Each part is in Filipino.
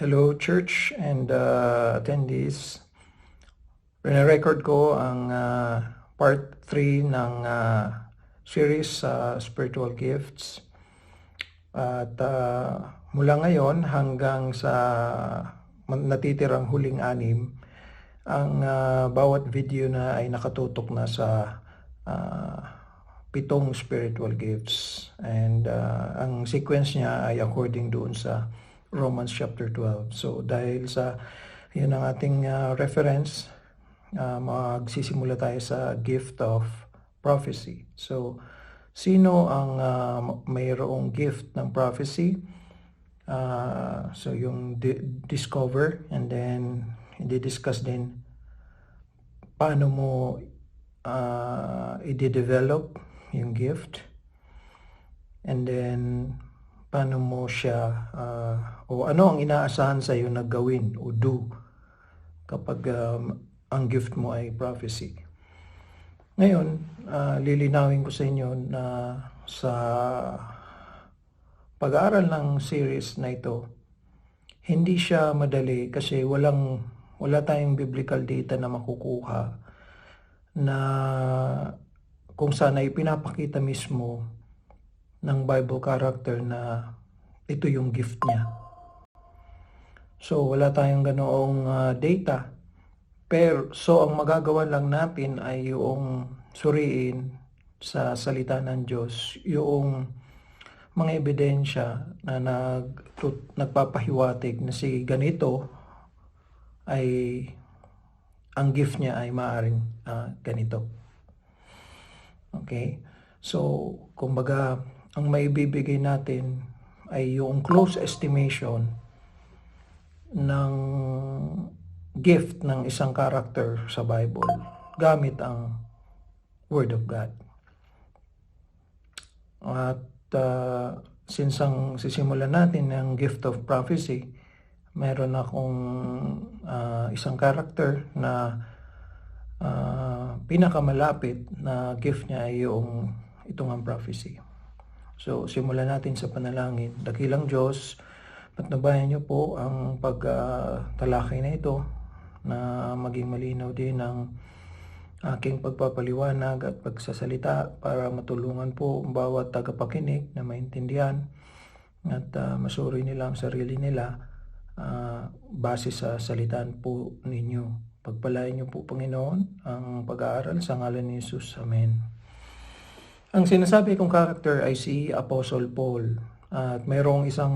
Hello church and attendees. Rene-record ko ang part 3 ng series sa spiritual gifts. At mula ngayon hanggang sa natitirang huling 6, ang bawat video na ay nakatutok na sa 7 spiritual gifts. And ang sequence niya ay according doon sa Romans chapter 12. So dahil sa yun ang ating reference, magsisimula tayo sa gift of prophecy. So sino ang mayroong gift ng prophecy? So yung discover, and then i-discuss din paano mo i-develop yung gift, and then paano mo siya o ano ang inaasahan sa iyo na gawin o do kapag ang gift mo ay prophecy. Ngayon, lilinawin ko sa inyo na sa pag-aaral ng series na ito, hindi siya madali kasi wala tayong biblical data na makukuha na kung saan ay pinapakita mismo ng Bible character na ito yung gift niya. So wala tayong ganoong data. Pero so ang magagawa lang natin ay yung suriin sa salita ng Diyos yung mga ebidensya na nagpapahiwatig na si ganito ay ang gift niya ay maaaring ganito. Okay? So kumbaga ang maibibigay natin ay yung close estimation ng gift ng isang character sa Bible gamit ang Word of God. At since ang sisimulan natin ng gift of prophecy, meron akong isang character na pinakamalapit na gift niya ay yung itong ang prophecy. So, simulan natin sa panalangin. Dakilang Diyos, patnubayan niyo po ang pagtalakay na ito na maging malinaw din ang aking pagpapaliwanag at pagsasalita para matulungan po ang bawat tagapakinig na maintindihan at masuri nila ang sarili nila base sa salitaan po ninyo. Pagpalain niyo po, Panginoon, ang pag-aaral sa ngalan ni Jesus. Amen. Ang sinasabi kong character ay si Apostle Paul. At mayroong isang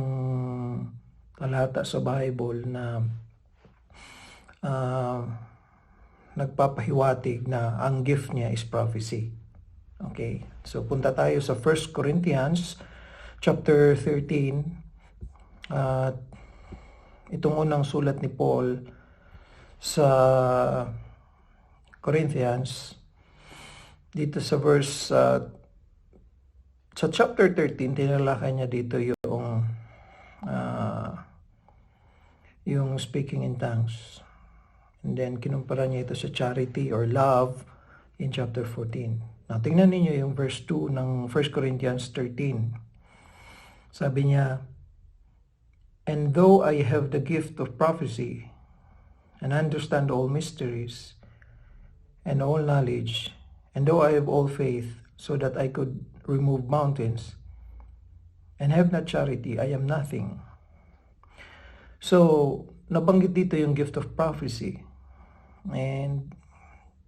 talata sa Bible na nagpapahiwatig na ang gift niya is prophecy. Okay, so punta tayo sa 1 Corinthians chapter 13. At itong unang sulat ni Paul sa Corinthians, dito sa verse sa chapter 13, tinalakay niya dito yung speaking in tongues. And then kinumpara niya ito sa charity or love in chapter 14. Now, tingnan ninyo yung verse 2 ng 1 Corinthians 13. Sabi niya, "And though I have the gift of prophecy and understand all mysteries and all knowledge, and though I have all faith so that I could remove mountains, and have not charity, I am nothing." So, nabanggit dito yung gift of prophecy. And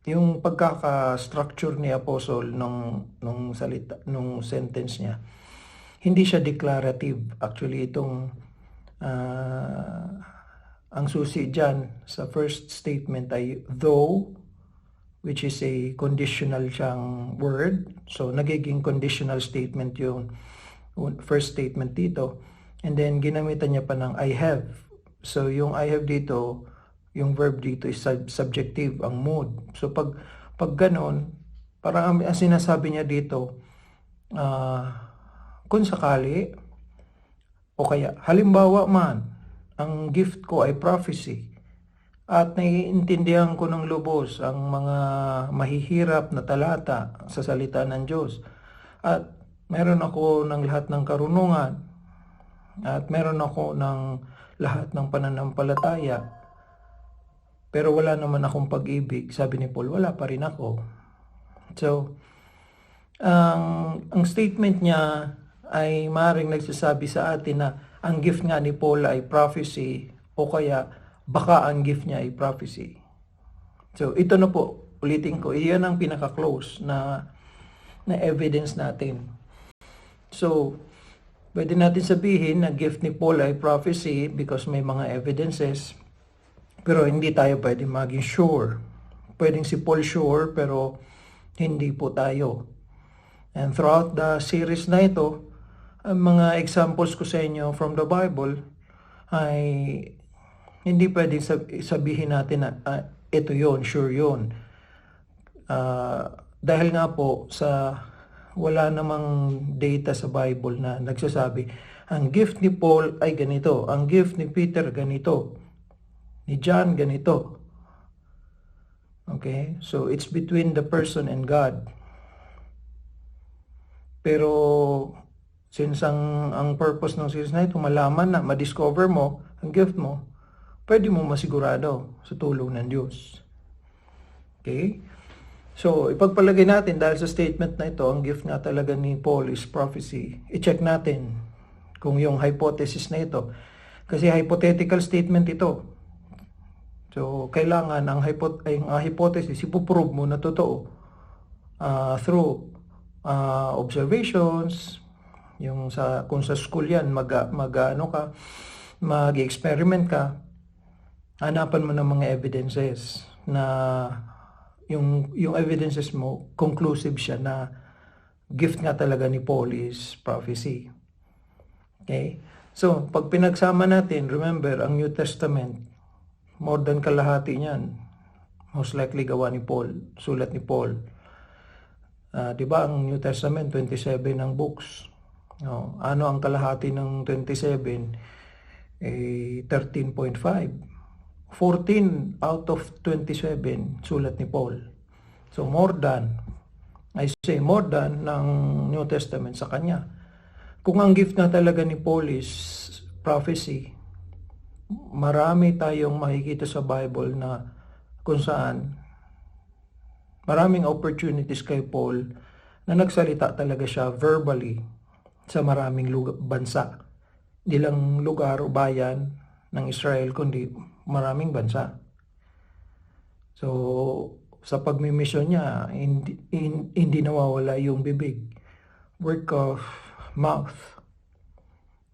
yung pagkaka-structure ni Apostle nung salita, nung sentence niya, hindi siya declarative. Actually, itong ang susi dyan sa first statement ay though, which is a conditional siyang word. So, nagiging conditional statement yung first statement dito. And then, ginamitan niya pa ng I have. So, yung I have dito, yung verb dito is subjective, ang mood. So, pag ganon, parang ang sinasabi niya dito, kung sakali, o kaya, halimbawa man, ang gift ko ay prophecy, at naiintindihan ko ng lubos ang mga mahihirap na talata sa salita ng Diyos. At meron ako ng lahat ng karunungan. At meron ako ng lahat ng pananampalataya, pero wala naman akong pag-ibig, sabi ni Paul, wala pa rin ako. So, ang statement niya ay maaaring nagsasabi sa atin na ang gift nga ni Paul ay prophecy, o kaya baka ang gift niya ay prophecy. So, ito na po, ulitin ko, iyan ang pinaka-close na evidence natin. So, pwede natin sabihin na gift ni Paul ay prophecy because may mga evidences, pero hindi tayo pwede maging sure. Pwedeng si Paul sure, pero hindi po tayo. And throughout the series na ito, ang mga examples ko sa inyo from the Bible ay hindi pwedeng sabihin natin na ito yon, sure yon. Dahil nga po sa wala namang data sa Bible na nagsasabi, ang gift ni Paul ay ganito, ang gift ni Peter ganito, ni John ganito. Okay? So, it's between the person and God. Pero, since ang purpose ng series na ito, malaman na, ma-discover mo ang gift mo, pwede mo masigurado sa tulong ng Diyos. Okay? So, ipagpalagay natin dahil sa statement na ito, ang gift nga talaga ni Paul is prophecy. I-check natin kung yung hypothesis na ito. Kasi hypothetical statement ito. So, kailangan ang hypothesis, ipuprove mo na totoo through observations, yung kung sa school yan, mag-experiment ka, hanapan mo ng mga evidences na yung evidences mo, conclusive siya na gift nga talaga ni Paul is prophecy. Okay? So, pag pinagsama natin, remember, ang New Testament, more than kalahati niyan, most likely gawa ni Paul, sulat ni Paul. Diba ang New Testament, 27 ang books. Ano ang kalahati ng 27? 13.5. 14 out of 27 sulat ni Paul. So more than ng New Testament sa kanya. Kung ang gift na talaga ni Paul is prophecy, marami tayong makikita sa Bible na kung saan maraming opportunities kay Paul na nagsalita talaga siya verbally sa maraming bansa. Hindi lang lugar o bayan ng Israel, kundi maraming bansa. So, sa pagmimisyon niya, hindi nawawala yung bibig. Work of mouth.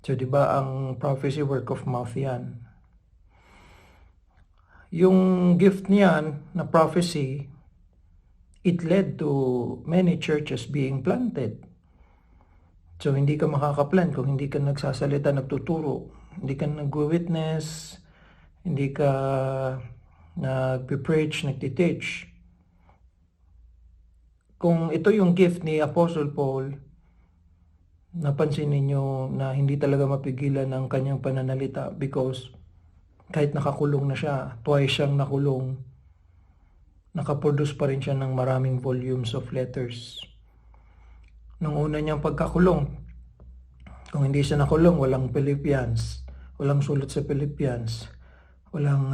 So, di ba ang prophecy, work of mouth yan. Yung gift niyan na prophecy, it led to many churches being planted. So, hindi ka makakaplan kung hindi ka nagsasalita, nagtuturo, hindi ka nag-witness, hindi ka nag-preach, nag-teach. Kung ito yung gift ni Apostle Paul, napansin ninyo na hindi talaga mapigilan ang kanyang pananalita because kahit nakakulong na siya, twice siyang nakulong, nakaproduce pa rin siya ng maraming volumes of letters. Nung una niyang pagkakulong, kung hindi siya nakulong, walang Philippians, walang sulat sa Philippians, walang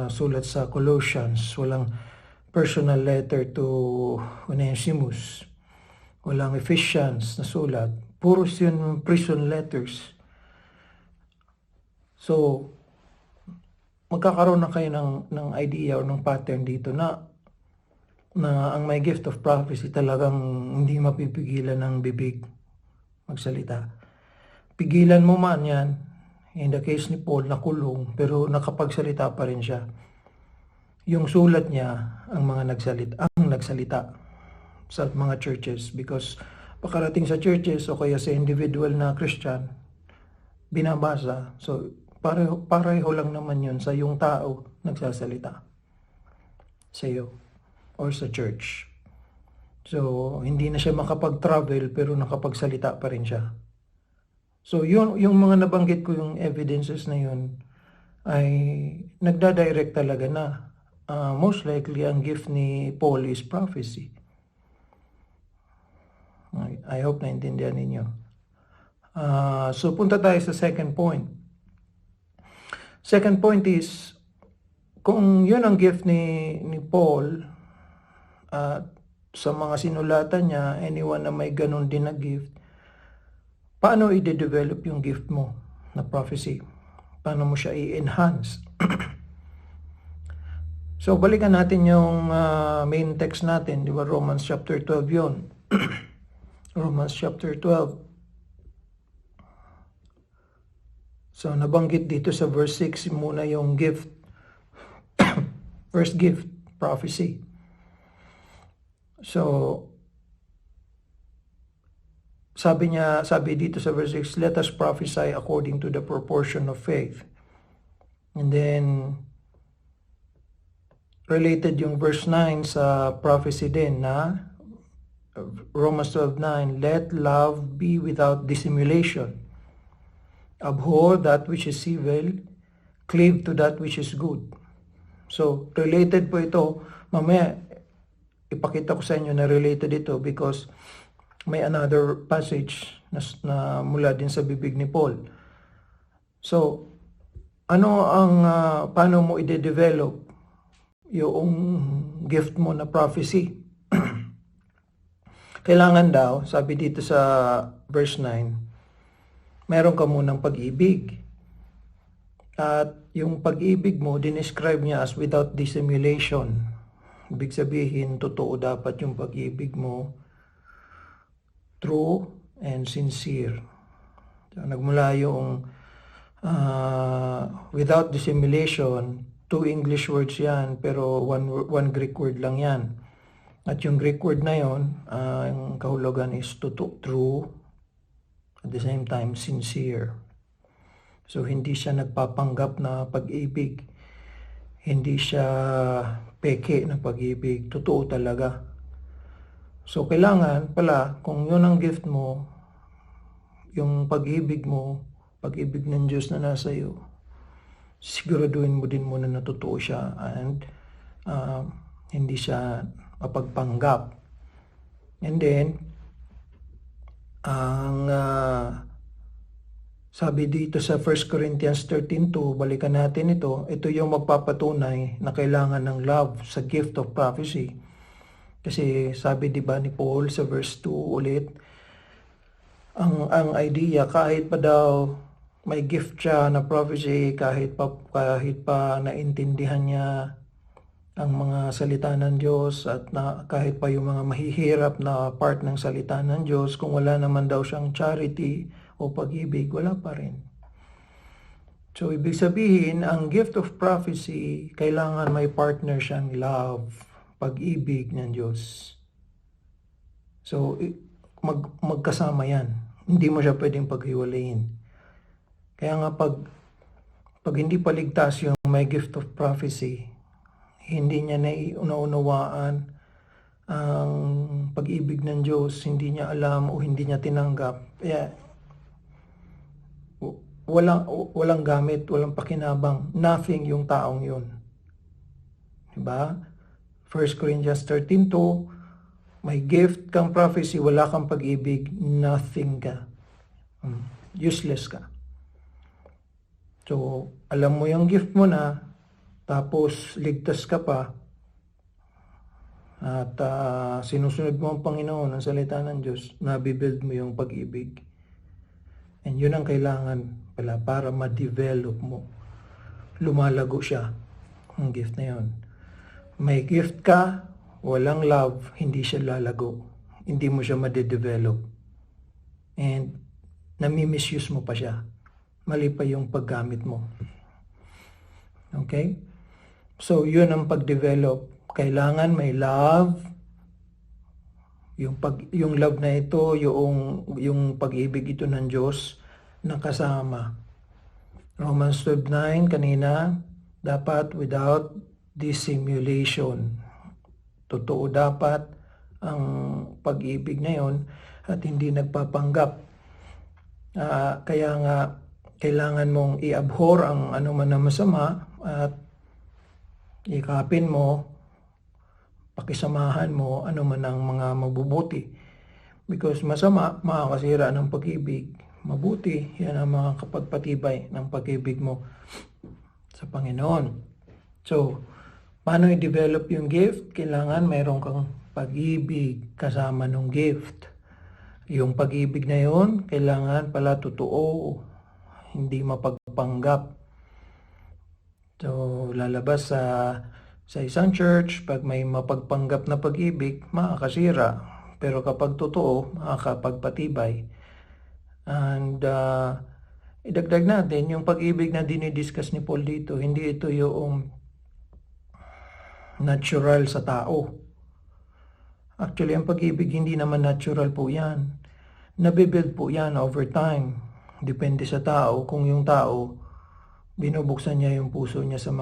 sulat sa Colossians, walang personal letter to Onesimus, walang Ephesians na sulat, puros yun prison letters. So, magkakaroon na kayo ng idea o ng pattern dito na ang may gift of prophecy talagang hindi mapipigilan ng bibig magsalita. Pigilan mo man yan, in the case ni Paul, nakulong, pero nakapagsalita pa rin siya. Yung sulat niya, ang nagsalita sa mga churches because pakarating sa churches o kaya sa individual na Christian, binabasa. So, pareho lang naman yun sa yung tao nagsasalita sa iyo or sa church. So, hindi na siya makapag-travel pero nakapagsalita pa rin siya. So, yung mga nabanggit ko yung evidences na yun ay nagdadirect talaga na most likely ang gift ni Paul is prophecy. I hope naintindihan ninyo. So, punta tayo sa second point. Second point is, kung yun ang gift ni Paul, at sa mga sinulatan niya, anyone na may ganun din na gift, paano i-develop yung gift mo na prophecy? Paano mo siya i-enhance? So, balikan natin yung main text natin, di ba? Romans chapter 12 yun. Romans chapter 12. So, nabanggit dito sa verse 6 muna yung gift. First gift, prophecy. So, sabi dito sa verse 6, let us prophesy according to the proportion of faith. And then, related yung verse 9 sa prophecy din na Romans 12:9, let love be without dissimulation. Abhor that which is evil, cleave to that which is good. So, related po ito. Mamaya, ipakita ko sa inyo na related ito because may another passage na mula din sa bibig ni Paul. So, paano mo i-develop yung gift mo na prophecy? Kailangan daw, sabi dito sa verse 9, meron ka munang pag-ibig. At yung pag-ibig mo, dinescribe niya as without dissimulation. Ibig sabihin, totoo dapat yung pag-ibig mo, true and sincere. So, nagmula yung without dissimulation, two English words yan, pero one Greek word lang yan. At yung Greek word na yon, ang kahulugan is true, at the same time, sincere. So, hindi siya nagpapanggap na pag-ibig. Hindi siya peke na pag-ibig. Totoo talaga. So, kailangan pala, kung yun ang gift mo, yung pag-ibig mo, pag-ibig ng Diyos na nasa iyo, siguraduhin mo din muna na totoo siya and hindi siya mapagpanggap. And then, ang sabi dito sa 1 Corinthians 13:2, balikan natin ito yung magpapatunay na kailangan ng love sa gift of prophecy. Kasi sabi di ba ni Paul sa verse 2 ulit, ang idea kahit pa daw may gift siya na prophecy, kahit pa naintindihan niya ang mga salita ng Diyos at kahit pa yung mga mahihirap na part ng salita ng Diyos, kung wala naman daw siyang charity o pag-ibig, wala pa rin. So, ibig sabihin, ang gift of prophecy, kailangan may partner siyang love, pag-ibig ng Diyos. So, magkasama yan. Hindi mo siya pwedeng paghiwalayin. Kaya nga pag hindi paligtas yung may gift of prophecy, hindi niya naunawaan ang pag-ibig ng Diyos, hindi niya alam o hindi niya tinanggap. Kaya, walang gamit, walang pakinabang, nothing yung taong yun. Diba? 1 Corinthians 13:2, may gift kang prophecy, wala kang pag-ibig, nothing ka. Useless ka. So, alam mo yung gift mo na, tapos ligtas ka pa, at sinusunod mo ang Panginoon, ang salita ng Diyos, nabibuild mo yung pag-ibig. And yun ang kailangan pala para ma-develop mo. Lumalago siya, ang gift na yun. May gift ka, walang love, hindi siya lalago. Hindi mo siya ma-develop. And nami-misuse mo pa siya. Mali pa yung paggamit mo. Okay? So, yun ang pag-develop. Kailangan may love. Yung love na ito, yung pag-ibig ito ng Diyos na kasama. Romans 12:9 kanina, dapat without dissimulation. Totoo dapat ang pag-ibig na yon at hindi nagpapanggap. Kaya nga, kailangan mong i-abhor ang anuman na masama at ikapin mo, pakisamahan mo anuman ang mga mabubuti. Because masama, makakasira ng pag-ibig. Mabuti, yan ang mga kapagpatibay ng pag-ibig mo. sa Panginoon. So, paano i-develop yung gift? Kailangan mayroon kang pag-ibig kasama ng gift. Yung pag-ibig na yun, kailangan pala totoo, hindi mapagpanggap. So, lalabas sa isang church, pag may mapagpanggap na pag-ibig, makakasira. Pero kapag totoo, makakapagpatibay. And idagdag natin, yung pag-ibig na dinidiscuss ni Paul dito, hindi ito yung natural sa tao. Actually, ang pag-ibig hindi naman natural po yan. Nabibuild po yan over time. Depende sa tao. Kung yung tao, binubuksan niya yung puso niya sa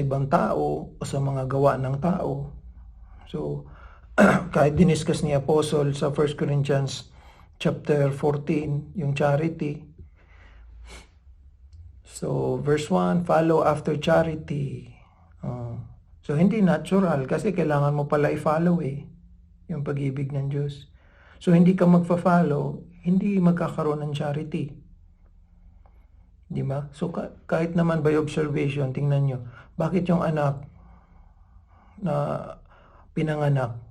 ibang tao o sa mga gawa ng tao. So, kahit diniscuss ni Apostle sa 1 Corinthians chapter 14, yung charity. So, verse 1, follow after charity. So, hindi natural kasi kailangan mo pala i-follow yung pag-ibig ng Diyos. So, hindi ka magfa-follow, hindi magkakaroon ng charity. Di ba? So, kahit naman by observation, tingnan nyo, bakit yung anak na pinanganak,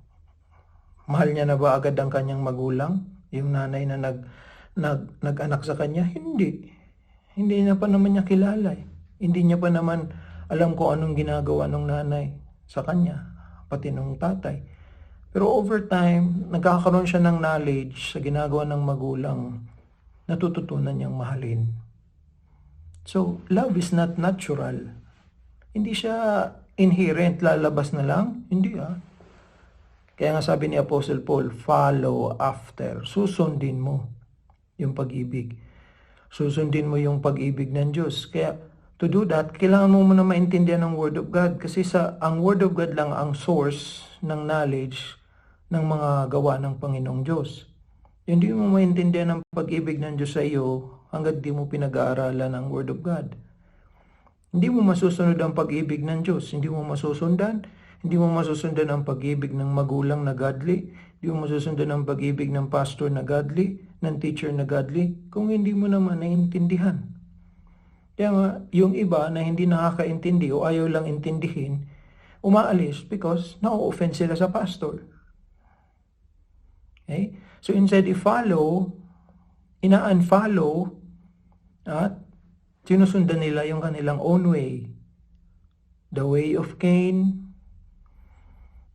mahal niya na ba agad ang kanyang magulang? Yung nanay na nag-anak sa kanya? Hindi. Hindi niya pa naman niya kilala. Hindi niya pa naman alam ko anong ginagawa ng nanay sa kanya, pati ng tatay. Pero over time, nagkakaroon siya ng knowledge sa ginagawa ng magulang, natututunan niyang mahalin. So, love is not natural. Hindi siya inherent, lalabas na lang. Hindi Kaya nga sabi ni Apostle Paul, follow after. Susundin mo yung pag-ibig. Susundin mo yung pag-ibig ng Diyos. Kaya, to do that, kailangan mo muna maintindihan ng Word of God. Kasi ang Word of God lang ang source ng knowledge ng mga gawa ng Panginoong Diyos. Hindi mo maintindihan ang pag-ibig ng Diyos sa iyo hanggat di mo pinag-aaralan ang Word of God. Hindi mo masusunod ang pag-ibig ng Diyos. Hindi mo masusundan. Hindi mo masusundan ang pag-ibig ng magulang na godly. Hindi mo masusundan ang pag-ibig ng pastor na godly, ng teacher na godly, kung hindi mo naman naiintindihan. Kaya nga, yung iba na hindi nakakaintindi o ayaw lang intindihin, umaalis because na-offend sila sa pastor. Okay? So instead i-follow, ina-unfollow, at sinusundan nila yung kanilang own way. The way of Cain,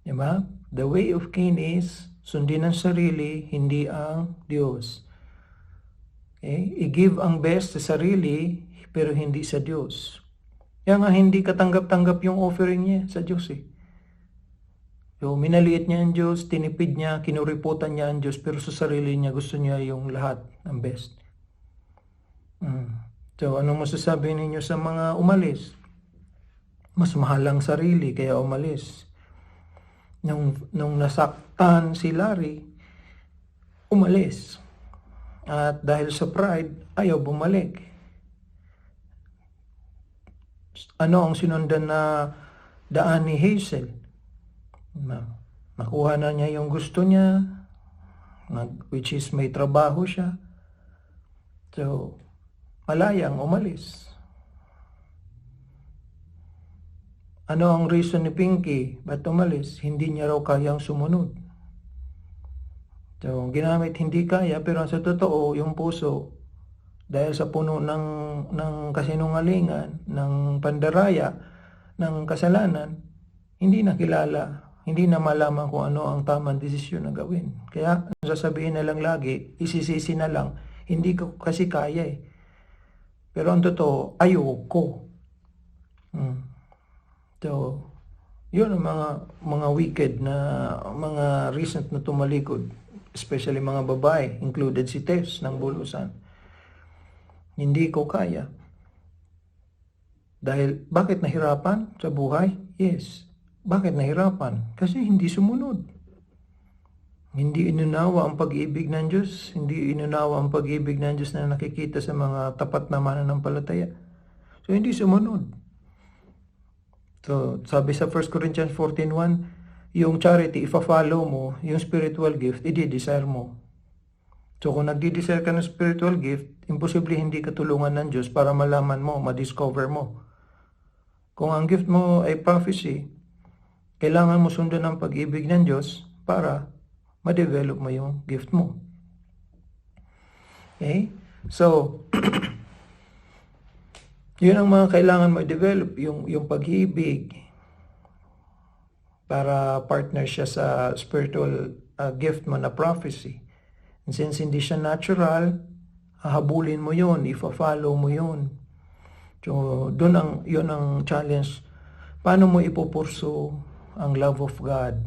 diba? The way of Cain is sundin ang sarili, hindi ang Diyos. Okay? I-give ang best sa sarili, pero hindi sa Diyos. Kaya nga hindi katanggap-tanggap yung offering niya sa Diyos So, minaliit niya ang Diyos, tinipid niya, kinuriputan niya ang Diyos, pero sa sarili niya gusto niya yung lahat ng best. So, anong masasabi ninyo sa mga umalis? Mas mahal ang sarili, kaya umalis. Nung nasaktan si Larry, umalis. At dahil sa pride, ayaw bumalik. Ano ang sinundan na daan ni Hazel? Nakuha na niya yung gusto niya, which is may trabaho siya. So, malayang umalis. Ano ang reason ni Pinky? Ba't umalis? Hindi niya raw kayang sumunod. So, ginamit hindi kaya, pero sa totoo, yung puso, dahil sa puno ng kasinungalingan, ng pandaraya, ng kasalanan, hindi nakilala, hindi na malaman kung ano ang tamang desisyon na gawin. Kaya sasabihin na lang lagi, isisisi na lang, hindi ko kasi kaya Pero ang totoo, ayoko. So, yun ang mga wicked na mga recent na tumalikod, especially mga babae, included si Tess ng Bulusan. Hindi ko kaya. Dahil, bakit nahirapan sa buhay? Yes. Bakit nahirapan? Kasi hindi sumunod. Hindi inunawa ang pag-ibig ng Diyos. Hindi inunawa ang pag-ibig ng Diyos na nakikita sa mga tapat na mananampalataya. So, hindi sumunod. So, sabi sa 1 Corinthians 14:1, yung charity, ifa-follow mo, yung spiritual gift, i-desire mo. So kung nagdi-desire ka ng spiritual gift, imposible hindi ka tulungan ng Diyos para malaman mo, ma-discover mo. Kung ang gift mo ay prophecy, kailangan mo sundan ang pag-ibig ng Diyos para ma-develop mo yung gift mo. Okay? So, yun ang mga kailangan mo i-develop, yung pag-ibig para partner siya sa spiritual gift mo na prophecy. And since hindi siya natural, hahabulin mo yun, ifa-follow mo yun. So, yun ang challenge. Paano mo ipupurso ang love of God?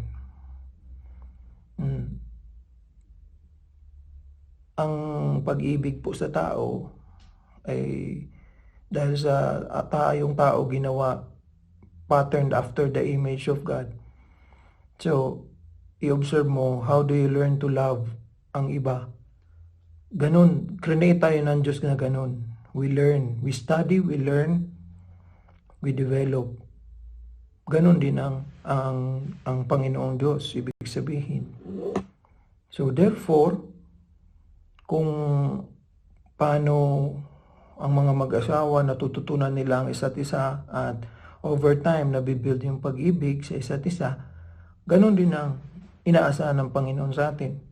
Ang pag-ibig po sa tao ay dahil sa tayong tao ginawa, patterned after the image of God. So, i-observe mo, how do you learn to love ang iba? Ganun, create tayo ng Diyos na ganun. We learn, we study, we learn, we develop. Ganun din ang Panginoong Diyos, ibig sabihin. So therefore, kung paano ang mga mag-asawa natututunan nila ang isa't isa at over time nabibuild yung pag-ibig sa isa't isa, ganun din ang inaasahan ng Panginoon sa atin.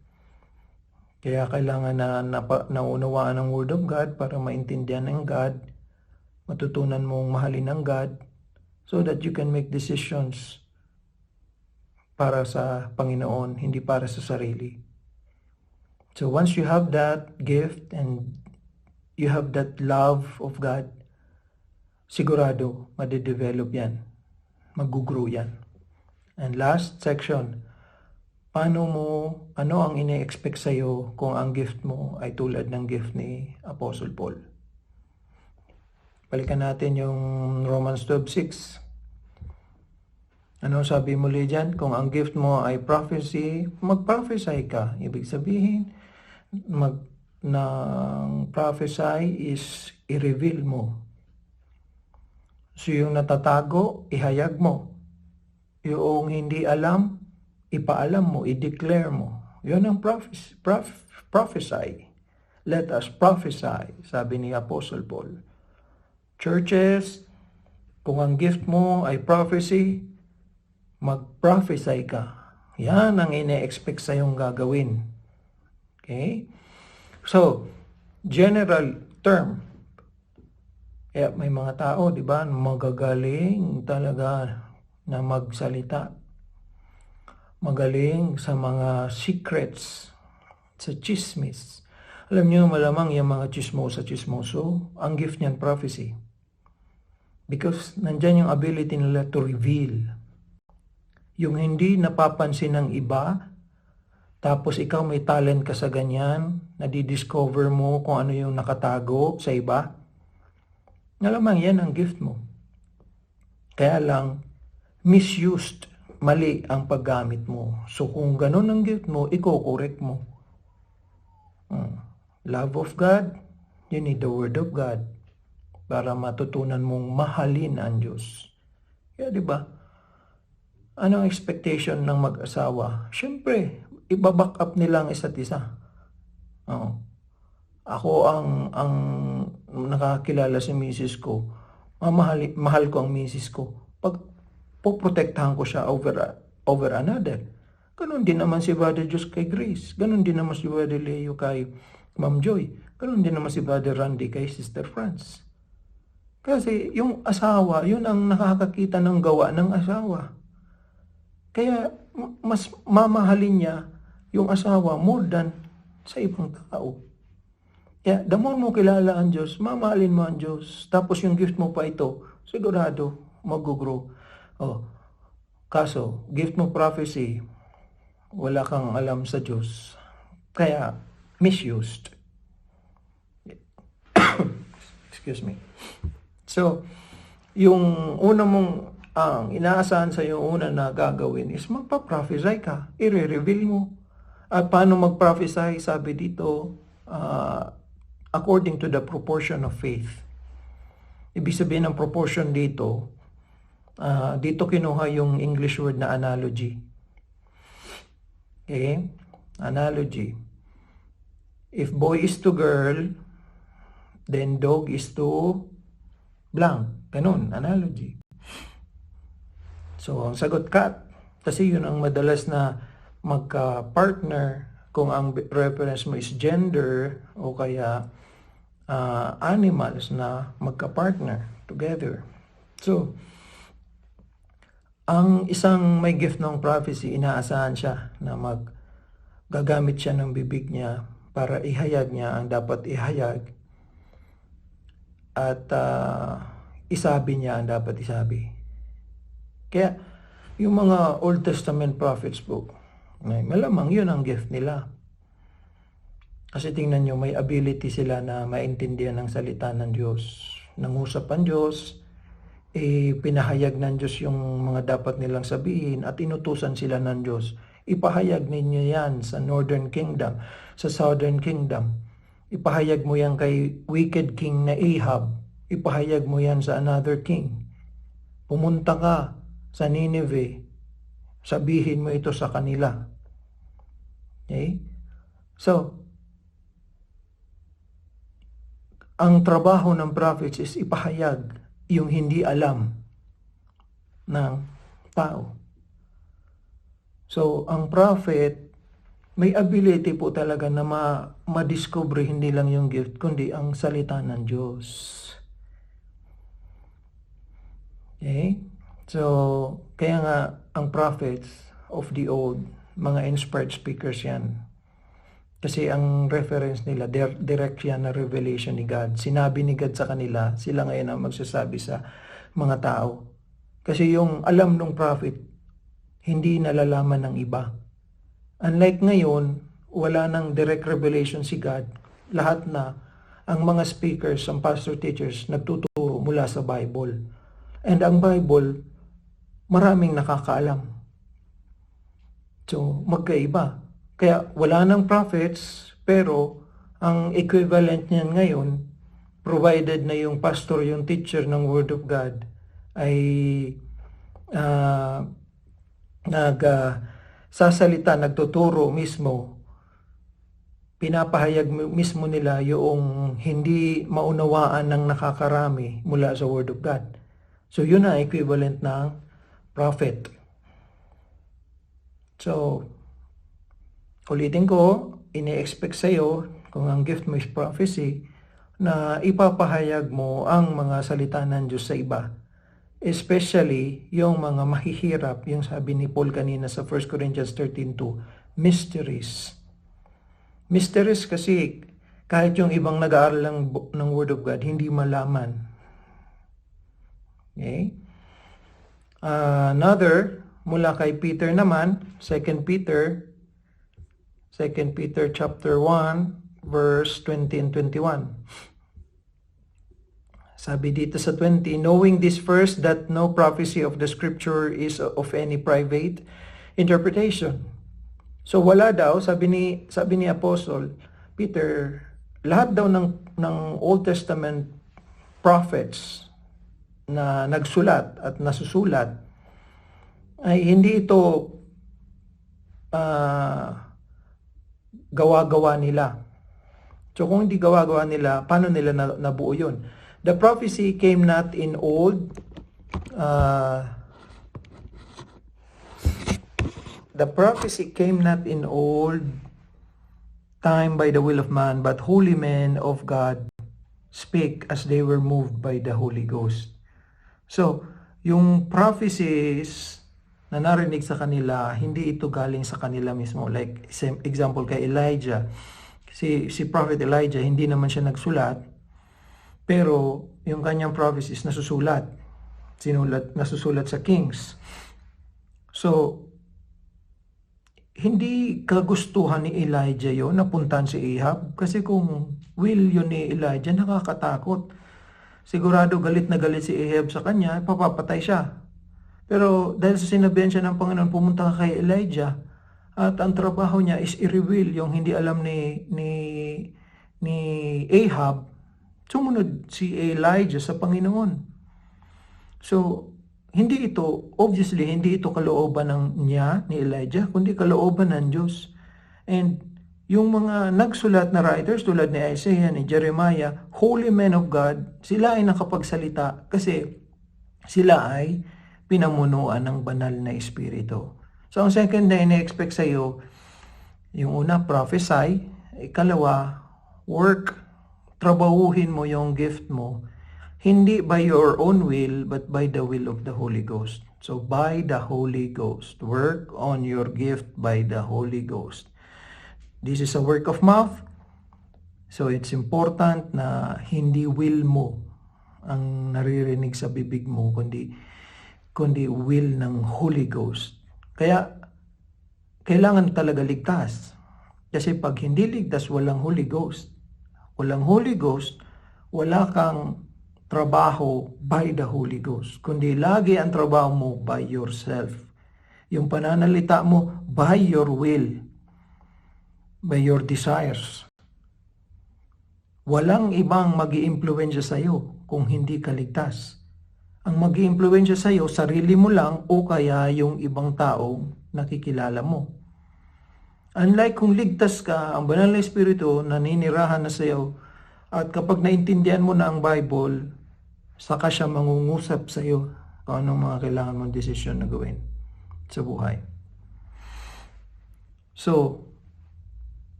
Kaya kailangan na naunawaan ang Word of God para maintindihan ng God, matutunan mong mahalin ng God, so that you can make decisions para sa Panginoon, hindi para sa sarili. So once you have that gift and you have that love of God, sigurado, made-develop yan. Mag-grow yan. And last section, ano ang ine-expect sa'yo kung ang gift mo ay tulad ng gift ni Apostle Paul? Balikan natin yung Romans 12:6. Ano sabi muli dyan? Kung ang gift mo ay prophecy, mag-prophesy ka. Ibig sabihin, ng prophesy is i-reveal mo. So yung natatago, ihayag mo. Yung hindi alam, ipaalam mo, i-declare mo. Yun ang prophesy. Let us prophesy, sabi ni Apostle Paul. Churches, kung ang gift mo ay prophecy, mag-prophesy ka. Yan ang ine-expect sa iyong gagawin. Okay? So, general term. Kaya may mga tao, di ba, magagaling talaga na magsalita. Magaling sa mga secrets, sa chismis. Alam niyo, malamang yung mga chismoso, ang gift niyan prophecy. Because nandyan yung ability nila to reveal. Yung hindi napapansin ng iba, tapos ikaw may talent ka sa ganyan, nadidiscover mo kung ano yung nakatago sa iba. Malamang yan ang gift mo. Kaya lang, misused, mali ang paggamit mo. So kung ganun ang gift mo, i-correct mo. Love of God, you need the Word of God para matutunan mong mahalin ang Diyos. Kaya di ba? Anong expectation ng mag-asawa? Siyempre, ibaback up nila ang isa't isa. Ako ang nakakilala si misis ko, mahal ko ang misis ko. Pag poprotektahan ko siya over another. Ganon din naman si Brother Diyos kay Grace. Ganon din naman si Brother Leo kay Ma'am Joy. Ganon din naman si Brother Randy kay Sister Franz. Kasi yung asawa, yun ang nakakakita ng gawa ng asawa. Kaya mas mamahalin niya yung asawa more than sa ibang tao. Kaya the more mo kilala ang Diyos, mamahalin mo ang Diyos. Tapos yung gift mo pa ito, sigurado mag-grow. Kaso, gift mo prophecy, wala kang alam sa Diyos. Kaya, misused. Excuse me. So, yung una mong inaasahan sa iyo una na gagawin is magpa-prophesy ka. I-reveal mo. At paano mag-prophesy? Sabi dito, according to the proportion of faith. Ibig sabihin ng proportion dito, dito kinuha yung English word na analogy. Okay? Analogy. If boy is to girl, then dog is to blank. Ganun, analogy. So, ang sagot cat. Kasi yun ang madalas na magka-partner kung ang reference mo is gender o kaya animals na magka-partner together. So, ang isang may gift ng prophecy, inaasahan siya na gagamit siya ng bibig niya para ihayag niya ang dapat ihayag at isabi niya ang dapat isabi. Kaya yung mga Old Testament prophets po, malamang yun ang gift nila. Kasi tingnan nyo, may ability sila na maintindihan ng salita ng Diyos. Nangusap ang Diyos, pinahayag ng Diyos yung mga dapat nilang sabihin at inutusan sila ng Diyos. Ipahayag ninyo yan sa Northern Kingdom, sa Southern Kingdom. Ipahayag mo yan kay wicked king na Ahab. Ipahayag mo yan sa another king. Pumunta ka sa Nineveh. Sabihin mo ito sa kanila. Okay? So, ang trabaho ng prophets is ipahayag yung hindi alam ng tao. So, ang prophet, may ability po talaga na ma-discover hindi lang yung gift, kundi ang salita ng Diyos. Okay? So, kaya nga, ang prophets of the old, mga inspired speakers yan. Kasi ang reference nila, direct yan na revelation ni God. Sinabi ni God sa kanila, sila ngayon ang magsasabi sa mga tao. Kasi yung alam ng prophet, hindi nalalaman ng iba. Unlike ngayon, wala nang direct revelation si God. Lahat na, ang mga speakers, ang pastor teachers, nagtuturo mula sa Bible. And ang Bible, maraming nakakaalam. So, magkaiba. Kaya wala nang prophets, pero ang equivalent niyan ngayon, provided na yung pastor, yung teacher ng Word of God, ay sasalita, nagtuturo mismo, pinapahayag mismo nila yung hindi maunawaan ng nakakarami mula sa Word of God. So yun ang equivalent ng prophet. So, ulitin ko, ini-expect sa'yo, kung ang gift mo is prophecy, na ipapahayag mo ang mga salita ng Diyos sa iba. Especially yung mga mahihirap, yung sabi ni Paul kanina sa 1 Corinthians 13:2, mysteries. Mysteries kasi kahit yung ibang nag-aaral ng Word of God, hindi malaman. Okay? Another, mula kay Peter naman, 2 Peter chapter 1, verse 20 and 21. Sabi dito sa 20, knowing this first, that no prophecy of the scripture is of any private interpretation. So wala daw, sabi ni Apostle Peter, lahat daw ng Old Testament prophets na nagsulat at nasusulat ay hindi ito gawa-gawa nila. So kung hindi gawa-gawa nila, paano nila nabuo yun? The prophecy came not in old time by the will of man, but holy men of God spake as they were moved by the Holy Ghost. So, yung prophecies na narinig sa kanila, hindi ito galing sa kanila mismo. Like, example kay Elijah. Si Prophet Elijah, hindi naman siya nagsulat, pero yung kanyang prophecies nasusulat sa Kings. So, hindi kagustuhan ni Elijah yon napuntahan si Ahab. Kasi kung will yun ni Elijah, nakakatakot. Sigurado galit na galit si Ahab sa kanya, papapatay siya. Pero dahil sa sinabihan siya ng Panginoon, pumunta ka kay Elijah, at ang trabaho niya is i-reveal yung hindi alam ni Ahab, sumunod si Elijah sa Panginoon. So, obviously, hindi ito kalooban ni Elijah, kundi kalooban ng Diyos. And yung mga nagsulat na writers tulad ni Isaiah, ni Jeremiah, holy men of God, sila ay nakapagsalita kasi sila ay pinamunuan ng banal na espiritu. So ang second na ina-expect sa iyo, yung una, prophesy. Ikalawa, work. Trabahuhin mo yung gift mo. Hindi by your own will, but by the will of the Holy Ghost. So by the Holy Ghost. Work on your gift by the Holy Ghost. This is a work of mouth. So it's important na hindi will mo ang naririnig sa bibig mo, kundi will ng Holy Ghost. Kaya kailangan talaga ligtas. Kasi pag hindi ligtas, walang Holy Ghost. Walang Holy Ghost, wala kang trabaho by the Holy Ghost. Kundi lagi ang trabaho mo by yourself. Yung pananalita mo by your will, by your desires. Walang ibang mag-iimpluwensya sa iyo kung hindi ka ligtas. Ang mag-iimpluwensya sa iyo, sarili mo lang o kaya yung ibang taong nakikilala mo. Unlike kung ligtas ka, ang banal na espiritu naninirahan na sa iyo at kapag naintindihan mo na ang Bible, saka siya mangungusap sa iyo kung anong mga kailangan mong desisyon na gawin sa buhay. So,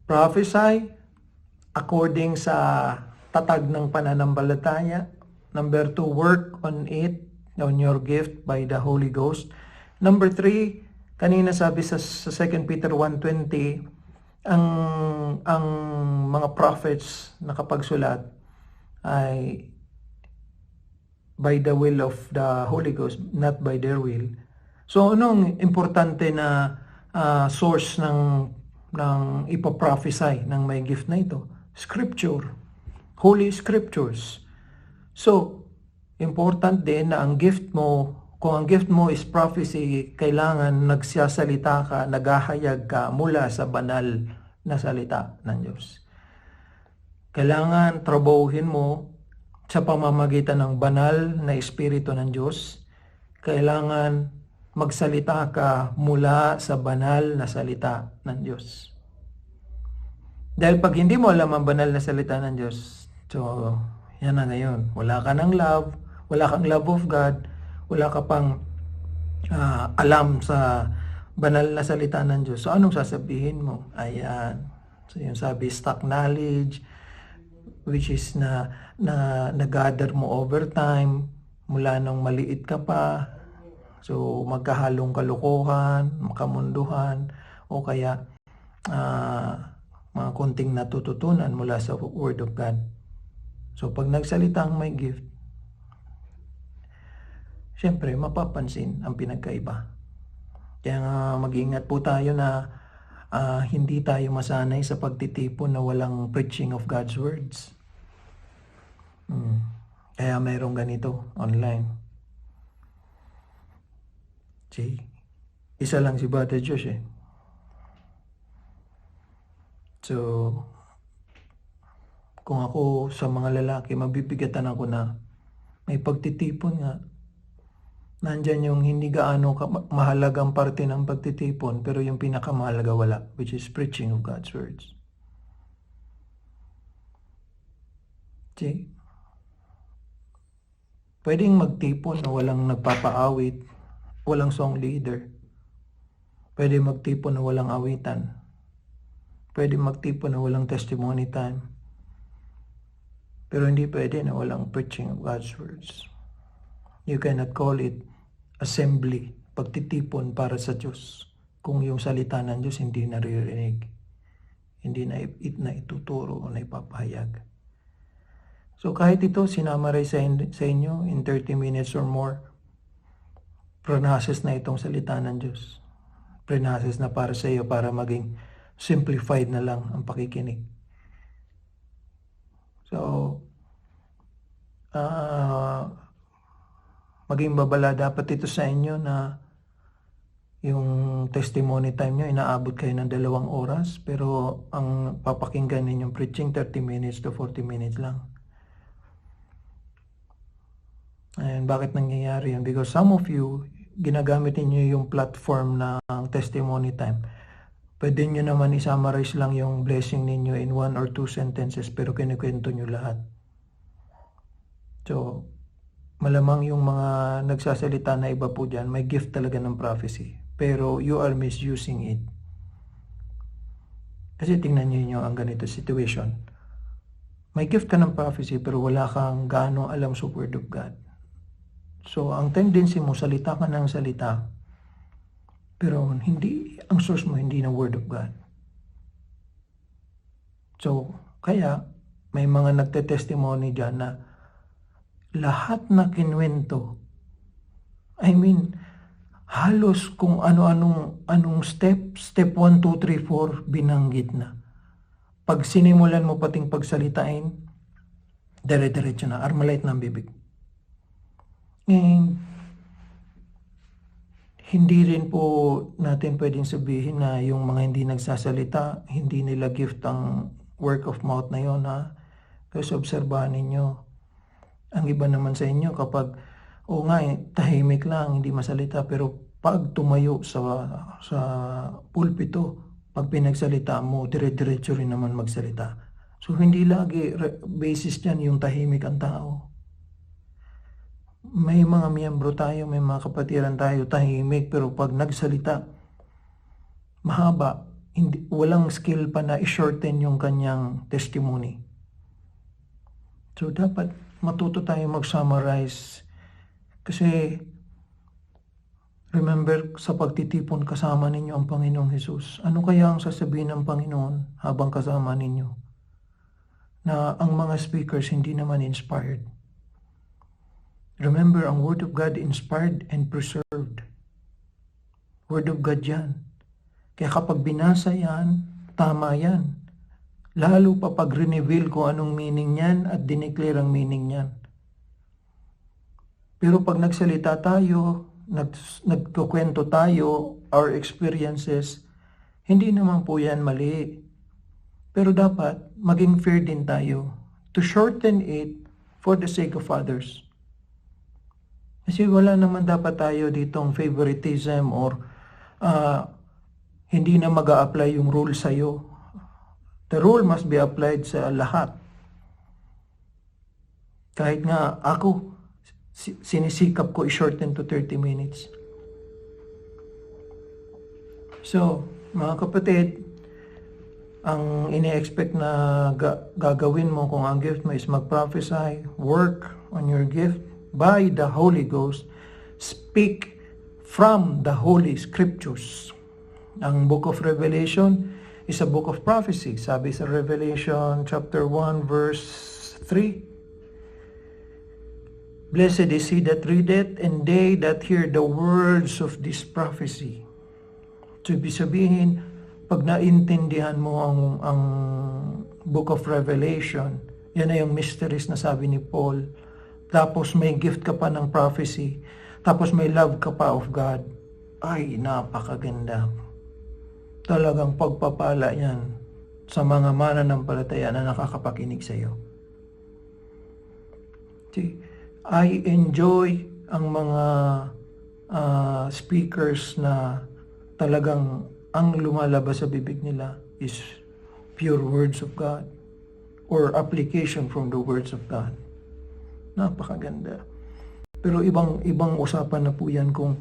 prophesy according sa tatag ng pananampalataya. Number 2, work on it, on your gift by the Holy Ghost. Number 3, kanina sabi sa 2 Peter 1:20, ang mga prophets na kapagsulat ay by the will of the Holy Ghost, not by their will. So anong importante na source ng ipaprophesy ng may gift na ito? Scripture, Holy Scriptures. So important din na ang gift mo, kung ang gift mo is prophecy, kailangan nagsasalita ka, naghahayag ka mula sa banal na salita ng Diyos. Kailangan trabahuhin mo sa pamamagitan ng banal na espiritu ng Diyos. Kailangan magsalita ka mula sa banal na salita ng Diyos. Dahil pag hindi mo alam ang banal na salita ng Diyos, so yan na ngayon. Wala ka ng love, wala kang love of God, wala ka pang alam sa banal na salita ng Diyos. So anong sasabihin mo? Ayan. So yung sabi, stock knowledge, which is na gather mo over time, mula nung maliit ka pa. So magkahalong kalokohan, makamunduhan, o kaya mga konting natututunan mula sa Word of God. So pag nagsalita ang may gift, syempre mapapansin ang pinagkaiba. Kaya mag-ingat po tayo na hindi tayo masanay sa pagtitipon na walang preaching of God's words. Kaya mayroong ganito online. See? Isa lang si Brother Josh eh. So, kung ako sa mga lalaki, mabibigatan ako na may pagtitipon nga. Nandyan yung hindi gaano mahalagang parte ng pagtitipon, pero yung pinakamahalaga wala, which is preaching of God's words. See? Pwedeng magtipon na walang nagpapaawit, walang song leader. Pwede magtipon na walang awitan. Pwede magtipon na walang testimony time. Pero hindi pwede na walang preaching of God's words. You cannot call it assembly, pagtitipon para sa Diyos, kung yung salita ng Diyos hindi naririnig, hindi na ituturo o na ipapahayag. So kahit ito, sinamarize sa inyo in 30 minutes or more, pronases na itong salita ng Diyos. Pronases na para sa iyo para maging simplified na lang ang pakikinig. So, maging babala dapat ito sa inyo na yung testimony time nyo, inaabot kayo ng 2 oras, pero ang papakinggan ninyong preaching 30 minutes to 40 minutes lang. And bakit nangyayari yun? Because some of you, ginagamit niyo yung platform ng testimony time Pwede nyo naman i-summarize lang yung blessing ninyo in 1 or 2 sentences pero kinikwento nyo lahat. So, malamang yung mga nagsasalita na iba po dyan, may gift talaga ng prophecy. Pero you are misusing it. Kasi tingnan nyo ang ganito situation. May gift ka ng prophecy pero wala kang gaano alam sa Word of God. So, ang tendency mo, salita ka ng salita, pero hindi, ang source mo hindi na Word of God. So, kaya may mga nagte-testimony dyan na lahat na kinwento, halos kung anong step 1, 2, 3, 4, binanggit na. Pag sinimulan mo pating pagsalitain, dire-diretso na, armalite ng bibig. And hindi rin po natin pwedeng sabihin na yung mga hindi nagsasalita, hindi nila gift ang work of mouth na yun, ha? Kasi obserbahan ninyo, ang iba naman sa inyo kapag, tahimik lang, hindi masalita, pero pag tumayo sa pulpito, pag pinagsalita mo, dire-diretso rin naman magsalita. So hindi lagi basis dyan yung tahimik ang tao. May mga miyembro tayo, may mga kapatiran tayo, tahimik, pero pag nagsalita, mahaba, walang skill pa na i-shorten yung kanyang testimony. So dapat matuto tayo mag-summarize. Kasi, remember, sa pagtitipon kasama ninyo ang Panginoong Hesus. Ano kaya ang sasabihin ng Panginoon habang kasama ninyo? Na ang mga speakers hindi naman inspired. Remember, ang Word of God inspired and preserved. Word of God yan. Kaya kapag binasa yan, tama yan. Lalo pa pag reveal ko anong meaning yan at dineclare ang meaning yan. Pero pag nagsalita tayo, nagkukwento tayo, our experiences, hindi naman po yan mali. Pero dapat maging fair din tayo to shorten it for the sake of others. Kasi wala naman dapat tayo ditong favoritism or hindi na mag-a-apply yung rule sa'yo. The rule must be applied sa lahat. Kahit nga ako, sinisikap ko i-shorten to 30 minutes. So, mga kapatid, ang ini-expect na gagawin mo kung ang gift mo is mag-prophesy, work on your gift by the Holy Ghost, speak from the Holy Scriptures. Ang Book of Revelation is a book of prophecy. Sabi sa Revelation chapter 1 verse 3, Blessed is he that readeth, and they that hear the words of this prophecy. So, ibig sabihin, pag naintindihan mo ang Book of Revelation, yan na yung mysteries na sabi ni Paul, tapos may gift ka pa ng prophecy, tapos may love ka pa of God, ay, napakaganda. Talagang pagpapala yan sa mga mananampalataya na nakakapakinig sa iyo. See, I enjoy ang mga speakers na talagang ang lumalabas sa bibig nila is pure words of God or application from the words of God. Napakaganda. Pero ibang usapan na po yan kung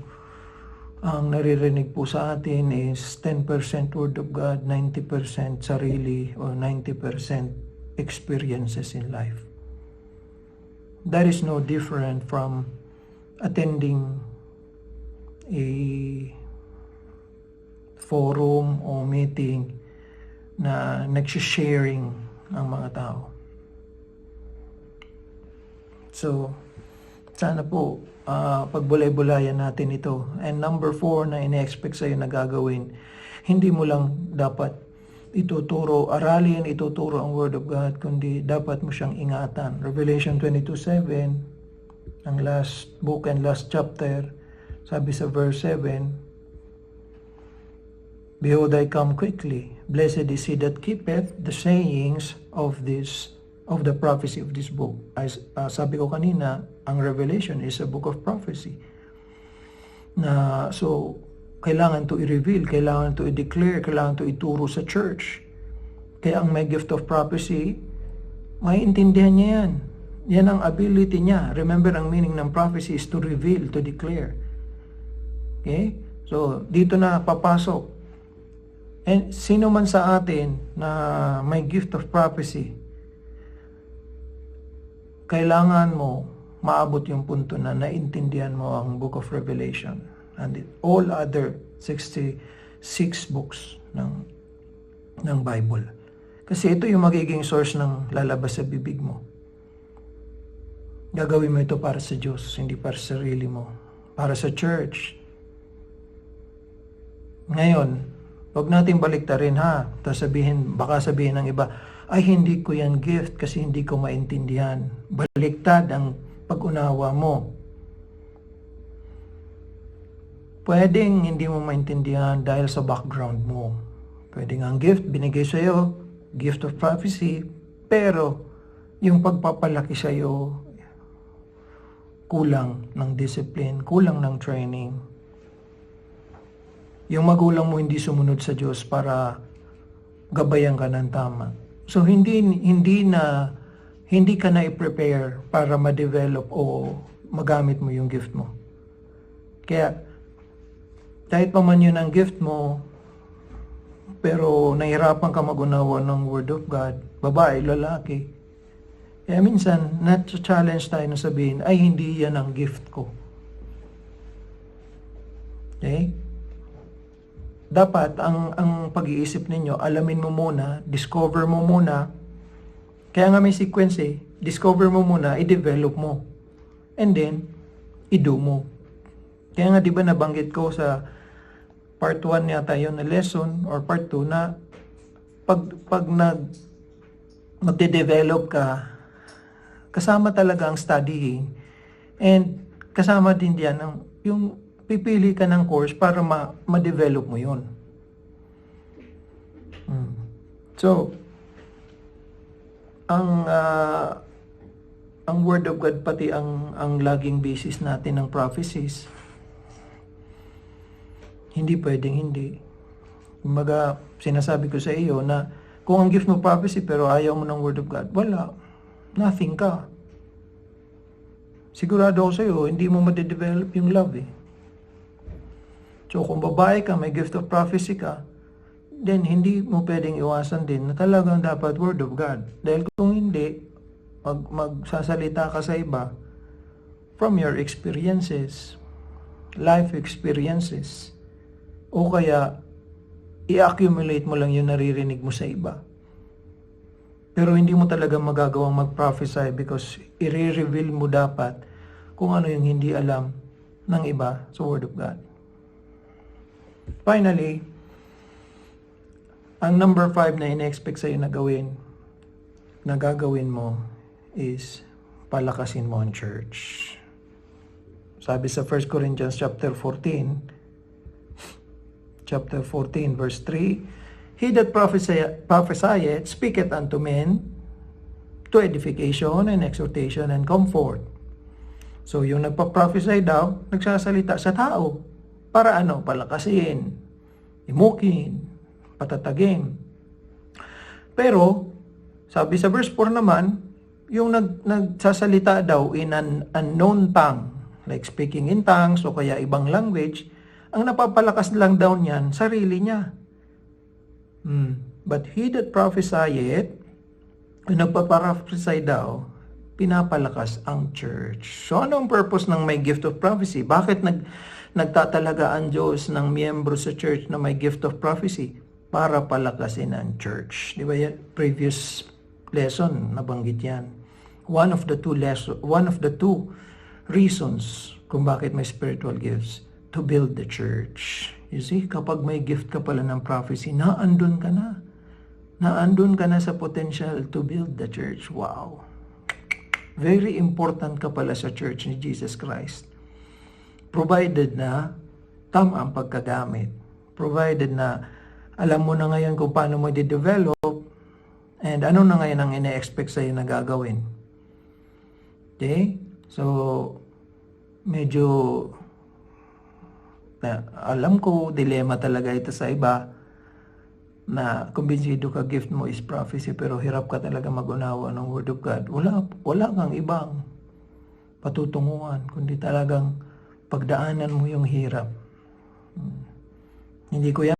ang naririnig po sa atin is 10% Word of God, 90% sarili, or 90% experiences in life. That is no different from attending a forum o meeting na nagsisharing ang mga tao. So, sana po pagbulay-bulayan natin ito. And number 4 na ine-expect sa'yo na gagawin, hindi mo lang dapat ituturo, aralin, ituturo ang Word of God, kundi dapat mo siyang ingatan. Revelation 22:7, ang last book and last chapter, sabi sa verse 7, Behold, I come quickly. Blessed is he that keepeth the sayings of the prophecy of this book. As sabi ko kanina, ang Revelation is a book of prophecy. So kailangan to i-reveal, kailangan to i-declare, kailangan to ituro sa church. Kaya ang may gift of prophecy, maiintindihan niya yan. Yan ang ability niya. Remember, ang meaning ng prophecy is to reveal, to declare. Okay? So, dito na papasok. And sino man sa atin na may gift of prophecy, kailangan mo maabot yung punto na naintindihan mo ang Book of Revelation and all other 66 books ng Bible. Kasi ito yung magiging source ng lalabas sa bibig mo. Gagawin mo ito para sa Diyos, hindi para sa sarili mo. Para sa church. Ngayon, huwag natin baliktarin ha. Baka sabihin ng iba, ay hindi ko yan gift kasi hindi ko maintindihan. Baliktad ang pag-unawa mo. Pwedeng hindi mo maintindihan dahil sa background mo. Pwedeng ang gift binigay sa iyo, gift of prophecy, pero yung pagpapalaki sa iyo kulang ng discipline, kulang ng training. Yung magulang mo hindi sumunod sa Diyos para gabayan ka ng tama. So hindi ka na i-prepare para ma-develop o magamit mo yung gift mo. Kaya kahit pa man yun ang gift mo, pero nahirapan ka mag-unawa ng Word of God, babae, lalaki. Kaya minsan, na-challenge tayo na sabihin, ay hindi yan ang gift ko. Okay? Dapat, ang pag-iisip ninyo, alamin mo muna, discover mo muna. Kaya nga may sequence discover mo muna, i-develop mo. And then, i-do mo. Kaya nga, di ba nabanggit ko sa part 1 yata yun na lesson or part 2 na pag magde-develop ka, kasama talaga ang studying and kasama din diyan yung pipili ka ng course para ma-develop mo yun. So, ang Word of God pati ang laging basis natin ng prophecies, hindi pwedeng hindi. Kumbaga, sinasabi ko sa iyo na kung ang gift mo prophecy pero ayaw mo ng Word of God, wala. Nothing ka. Sigurado ako sa iyo, hindi mo ma-develop yung love So, kung babae ka, may gift of prophecy ka, then hindi mo pwedeng iwasan din na talagang dapat Word of God. Dahil kung hindi, magsasalita ka sa iba from your experiences, life experiences, o kaya i-accumulate mo lang yung naririnig mo sa iba. Pero hindi mo talaga magagawang mag-prophesy because i-reveal mo dapat kung ano yung hindi alam ng iba sa Word of God. Finally, ang number 5 na ina-expect sa'yo na gagawin mo is palakasin mo ang church. Sabi sa 1 Corinthians chapter 14 verse 3, He that prophesieth speaketh unto men to edification and exhortation and comfort. So yung nagpa-prophesy daw, nagsasalita sa tao. Para ano? Palakasin, imukin, patatagin. Pero, sabi sa verse 4 naman, yung nagsasalita daw in an unknown tongue, like speaking in tongues o kaya ibang language, ang napapalakas lang daw niyan, sarili niya. But he that prophesieth, nagpaprophesy daw, pinapalakas ang church. So ano ang purpose ng may gift of prophecy? Bakit nagtatalaga ang Diyos ng miyembro sa church na may gift of prophecy? Para palakasin ang church. Di ba yan? Previous lesson, nabanggit yan. One of the two reasons kung bakit may spiritual gifts, to build the church. You see, kapag may gift ka pala ng prophecy, naandun ka na. Naandun ka na sa potential to build the church. Wow. Very important ka pala sa church ni Jesus Christ. Provided na tama ang pagkagamit. Provided na alam mo na ngayon kung paano mo i-develop and ano na ngayon ang ina-expect sa'yo na gagawin. Okay? So, medyo Na alam ko, dilema talaga ito sa iba na kumbinsido ka gift mo is prophecy pero hirap ka talaga mag-unawa ng Word of God. Wala kang ibang patutunguhan kundi talagang pagdaanan mo yung hirap. Hindi ko yan